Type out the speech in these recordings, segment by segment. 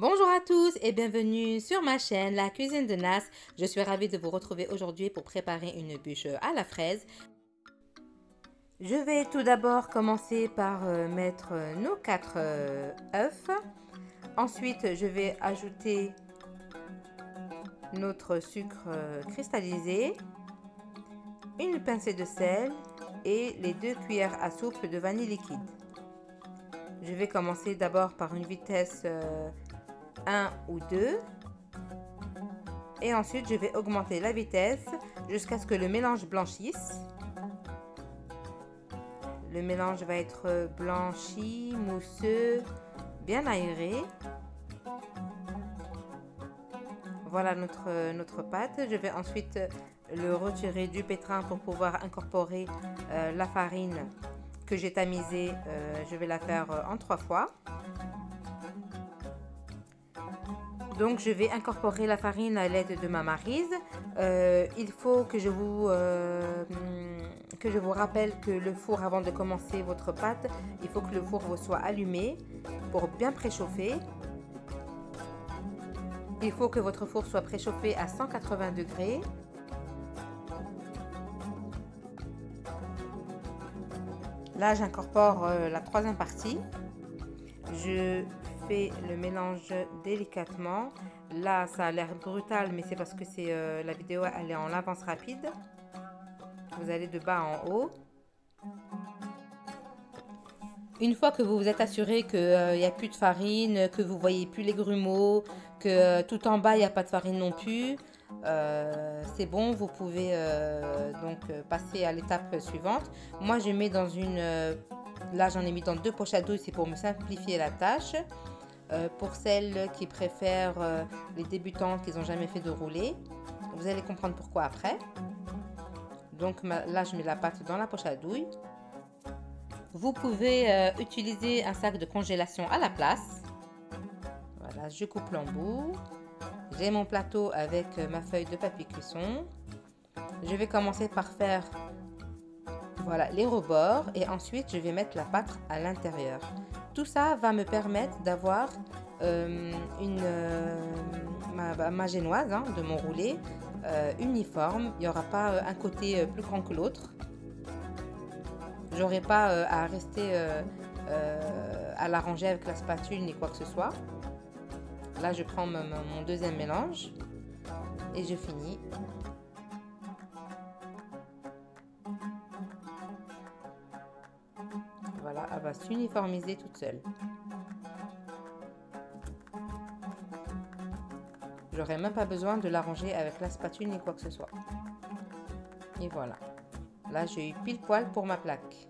Bonjour à tous et bienvenue sur ma chaîne La Cuisine de Nas. Je suis ravie de vous retrouver aujourd'hui pour préparer une bûche à la fraise. Je vais tout d'abord commencer par mettre nos 4 œufs. Ensuite, je vais ajouter notre sucre cristallisé, une pincée de sel et les 2 cuillères à soupe de vanille liquide. Je vais commencer d'abord par une vitesse 1 ou 2 et ensuite je vais augmenter la vitesse jusqu'à ce que le mélange blanchisse. Le mélange va être blanchi, mousseux, bien aéré. Voilà notre pâte. Je vais ensuite le retirer du pétrin pour pouvoir incorporer la farine que j'ai tamisée. Je vais la faire en 3 fois. Donc je vais incorporer la farine à l'aide de ma maryse. Il faut que je vous rappelle que le four, avant de commencer votre pâte, il faut que le four soit allumé pour bien préchauffer. Il faut que votre four soit préchauffé à 180 degrés. Là, j'incorpore la troisième partie. Je fais le mélange délicatement. Là, ça a l'air brutal, mais c'est parce que la vidéo elle est en avance rapide. Vous allez de bas en haut. Une fois que vous vous êtes assuré qu'il n'y a plus de farine, que vous voyez plus les grumeaux, que tout en bas il n'y a pas de farine non plus, c'est bon, vous pouvez donc passer à l'étape suivante. Moi je mets dans une... là j'en ai mis dans 2 poches à douille, c'est pour me simplifier la tâche. Pour celles qui préfèrent les débutantes qui n'ont jamais fait de roulé, vous allez comprendre pourquoi après. Donc là je mets la pâte dans la poche à douille. Vous pouvez utiliser un sac de congélation à la place. Voilà, je coupe l'embout. J'ai mon plateau avec ma feuille de papier cuisson. Je vais commencer par faire les rebords et ensuite je vais mettre la pâte à l'intérieur. Tout ça va me permettre d'avoir ma génoise de mon roulé uniforme. Il n'y aura pas un côté plus grand que l'autre. J'aurai pas à rester à l'arranger avec la spatule ni quoi que ce soit. Là, je prends mon deuxième mélange et je finis. Voilà, elle va s'uniformiser toute seule. J'aurai même pas besoin de l'arranger avec la spatule ni quoi que ce soit. Et voilà. Là, j'ai eu pile poil pour ma plaque.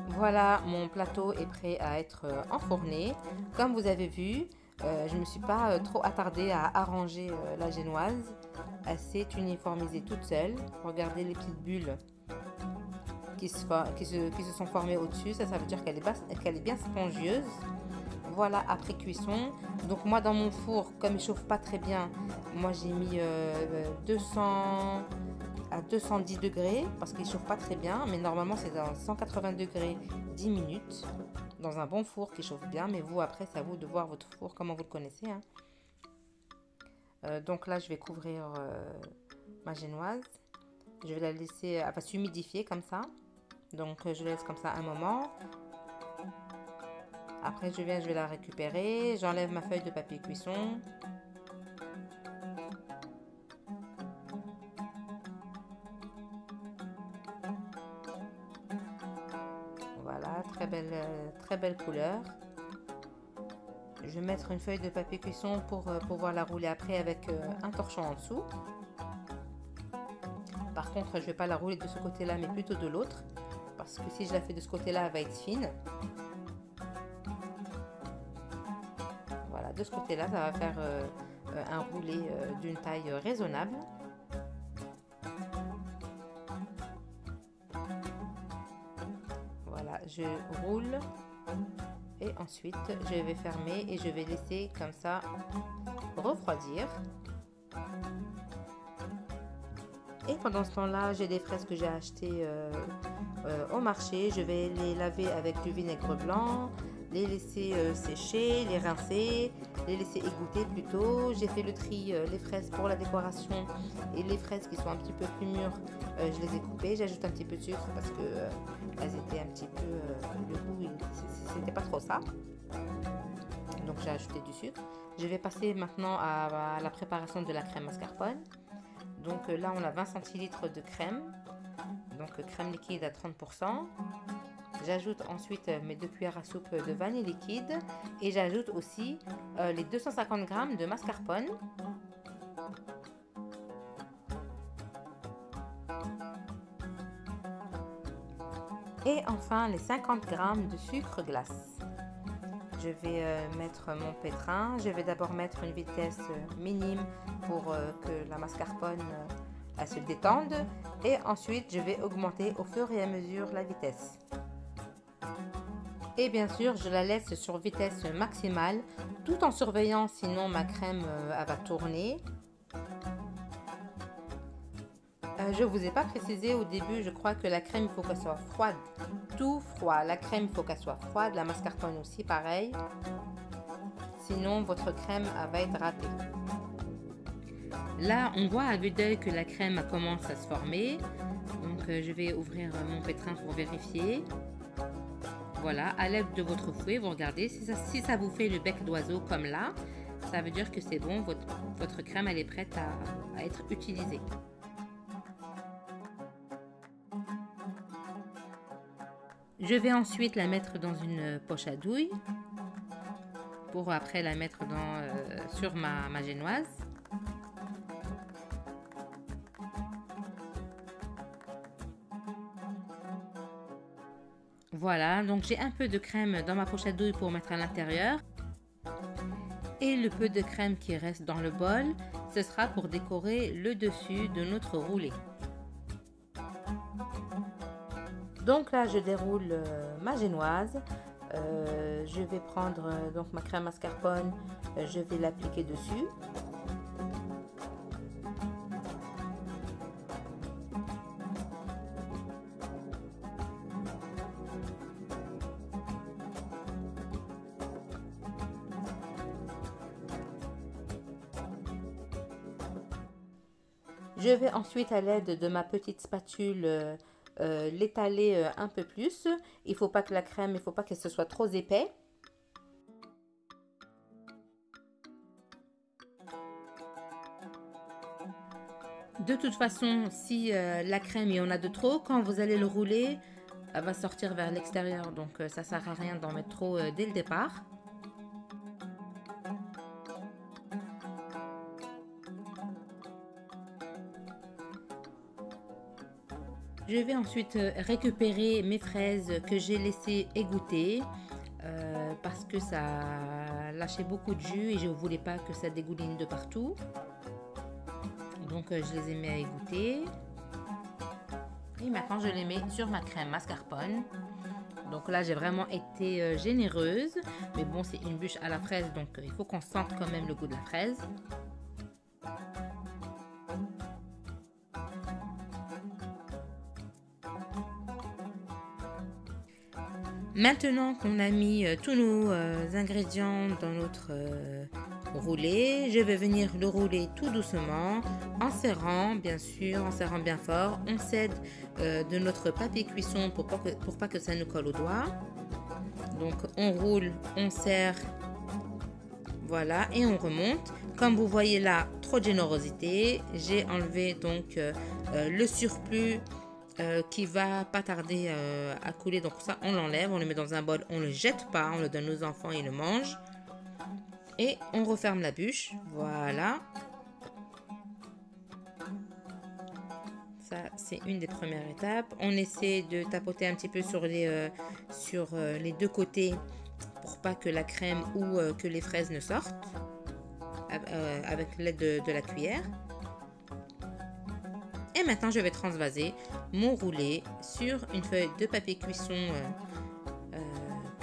Voilà, mon plateau est prêt à être enfourné. Comme vous avez vu, je ne me suis pas trop attardée à arranger la génoise. Elle s'est uniformisée toute seule. Regardez les petites bulles qui se sont formées au-dessus. Ça veut dire qu'elle est bien spongieuse. Voilà, après cuisson. Donc moi dans mon four, comme il chauffe pas très bien, moi j'ai mis 200 à 210 degrés parce qu'il chauffe pas très bien, mais normalement c'est dans 180 degrés 10 minutes dans un bon four qui chauffe bien. Mais vous, après, c'est à vous de voir votre four comment vous le connaissez. Donc là je vais couvrir ma génoise. Je vais la laisser, elle va s'humidifier comme ça. Donc je laisse comme ça un moment. Après je vais la récupérer, j'enlève ma feuille de papier cuisson. Voilà, très belle couleur. Je vais mettre une feuille de papier cuisson pour pouvoir la rouler après avec un torchon en dessous. Par contre, je ne vais pas la rouler de ce côté-là, mais plutôt de l'autre. Parce que si je la fais de ce côté-là, elle va être fine. Voilà, de ce côté-là, ça va faire un roulé d'une taille raisonnable. Voilà, je roule et ensuite je vais fermer et je vais laisser comme ça refroidir. Et pendant ce temps-là, j'ai des fraises que j'ai achetées au marché. Je vais les laver avec du vinaigre blanc, les laisser sécher, les rincer, les laisser égoutter plutôt. J'ai fait le tri, les fraises pour la décoration et les fraises qui sont un petit peu plus mûres, je les ai coupées. J'ajoute un petit peu de sucre parce que elles étaient un petit peu, le goût, c'était pas trop ça. Donc j'ai ajouté du sucre. Je vais passer maintenant à la préparation de la crème mascarpone. Donc là on a 20 centilitres de crème, donc crème liquide à 30%. J'ajoute ensuite mes 2 cuillères à soupe de vanille liquide et j'ajoute aussi les 250 g de mascarpone. Et enfin les 50 g de sucre glace. Je vais mettre mon pétrin. Je vais d'abord mettre une vitesse minime pour que la mascarpone elle se détende. Et ensuite, je vais augmenter au fur et à mesure la vitesse. Et bien sûr, je la laisse sur vitesse maximale tout en surveillant, sinon ma crème elle va tourner. Je ne vous ai pas précisé au début, je crois que la crème, il faut qu'elle soit froide. Tout froid. La crème, il faut qu'elle soit froide. La mascarpone aussi, pareil. Sinon, votre crème elle va être râpée. Là, on voit à vue d'œil que la crème commence à se former. Donc, je vais ouvrir mon pétrin pour vérifier. Voilà, à l'aide de votre fouet, vous regardez. Si ça vous fait le bec d'oiseau comme là, ça veut dire que c'est bon. Votre crème, elle est prête à être utilisée. Je vais ensuite la mettre dans une poche à douille pour après la mettre sur ma génoise. Voilà, donc j'ai un peu de crème dans ma poche à douille pour mettre à l'intérieur. Et le peu de crème qui reste dans le bol, ce sera pour décorer le dessus de notre roulé. Donc là, je déroule ma génoise. Je vais prendre donc ma crème mascarpone, je vais l'appliquer dessus. Je vais ensuite, à l'aide de ma petite spatule, l'étaler un peu plus. Il ne faut pas que la crème, il faut pas que ce soit trop épais. De toute façon, si la crème, il y en a de trop, quand vous allez le rouler, elle va sortir vers l'extérieur. Donc ça ne sert à rien d'en mettre trop dès le départ. Je vais ensuite récupérer mes fraises que j'ai laissées égoutter parce que ça lâchait beaucoup de jus et je ne voulais pas que ça dégouline de partout. Donc je les ai mis à égoutter. Et maintenant je les mets sur ma crème mascarpone. Donc là j'ai vraiment été généreuse. Mais bon, c'est une bûche à la fraise, donc il faut qu'on sente quand même le goût de la fraise. Maintenant qu'on a mis tous nos ingrédients dans notre roulé, je vais venir le rouler tout doucement, en serrant bien sûr, en serrant bien fort. On cède de notre papier cuisson pour pas que ça nous colle aux doigts. Donc on roule, on serre, voilà, et on remonte. Comme vous voyez là, trop de générosité. J'ai enlevé donc le surplus qui va pas tarder à couler. Donc ça, on l'enlève, on le met dans un bol, on le jette pas, on le donne aux enfants, ils le mangent. Et on referme la bûche, voilà. Ça, c'est une des premières étapes. On essaie de tapoter un petit peu sur les deux côtés pour pas que la crème ou que les fraises ne sortent avec l'aide de la cuillère. Et maintenant, je vais transvaser mon roulé sur une feuille de papier cuisson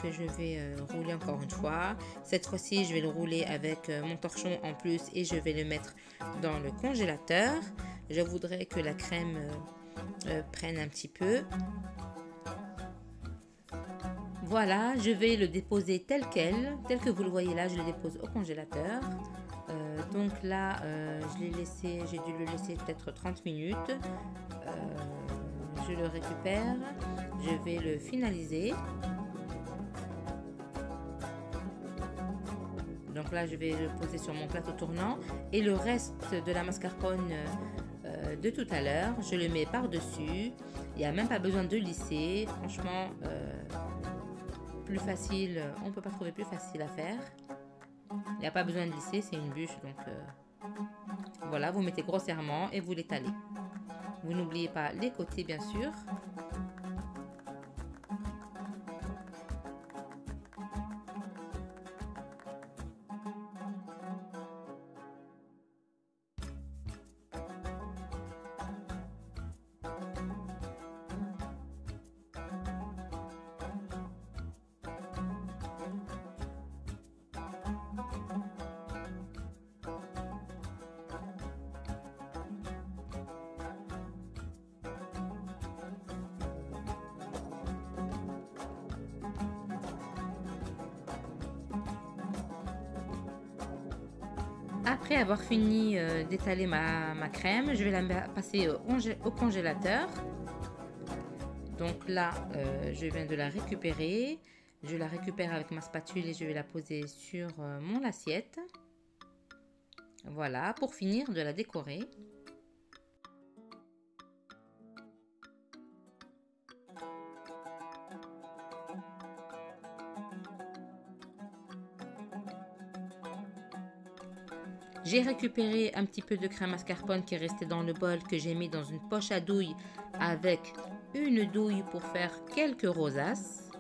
que je vais rouler encore une fois. Cette fois-ci, je vais le rouler avec mon torchon en plus et je vais le mettre dans le congélateur. Je voudrais que la crème prenne un petit peu. Voilà, je vais le déposer tel quel, tel que vous le voyez là, je le dépose au congélateur. Donc là, j'ai dû le laisser peut-être 30 minutes. Je le récupère, je vais le finaliser. Donc là, je vais le poser sur mon plateau tournant et le reste de la mascarpone de tout à l'heure, je le mets par-dessus. Il n'y a même pas besoin de lisser. Franchement, plus facile, on ne peut pas trouver plus facile à faire. Il n'y a pas besoin de lisser, c'est une bûche. Donc voilà, vous mettez grossièrement et vous l'étalez. Vous n'oubliez pas les côtés, bien sûr. Après avoir fini d'étaler ma crème, je vais la passer au congélateur. Donc là, je viens de la récupérer. Je la récupère avec ma spatule et je vais la poser sur mon assiette. Voilà, pour finir de la décorer. J'ai récupéré un petit peu de crème mascarpone qui est resté dans le bol que j'ai mis dans une poche à douille avec une douille pour faire quelques rosaces.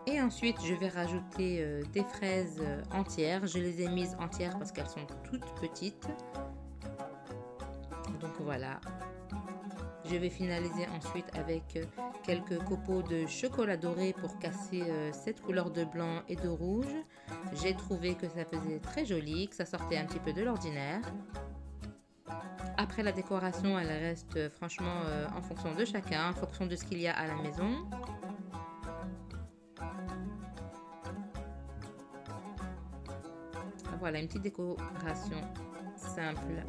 Et ensuite, je vais rajouter des fraises entières. Je les ai mises entières parce qu'elles sont toutes petites. Donc voilà. Je vais finaliser ensuite avec quelques copeaux de chocolat doré pour casser cette couleur de blanc et de rouge. J'ai trouvé que ça faisait très joli, que ça sortait un petit peu de l'ordinaire. Après la décoration, elle reste franchement en fonction de chacun, en fonction de ce qu'il y a à la maison. Voilà, une petite décoration simple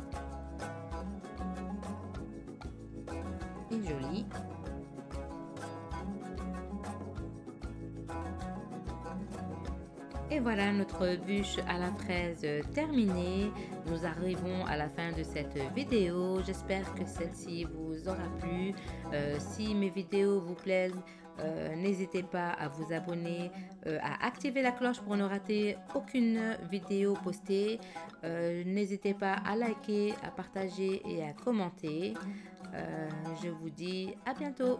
et jolie. Et voilà notre bûche à la fraise terminée. Nous arrivons à la fin de cette vidéo. J'espère que celle-ci vous aura plu. Si mes vidéos vous plaisent, n'hésitez pas à vous abonner, à activer la cloche pour ne rater aucune vidéo postée. N'hésitez pas à liker, à partager et à commenter. Je vous dis à bientôt.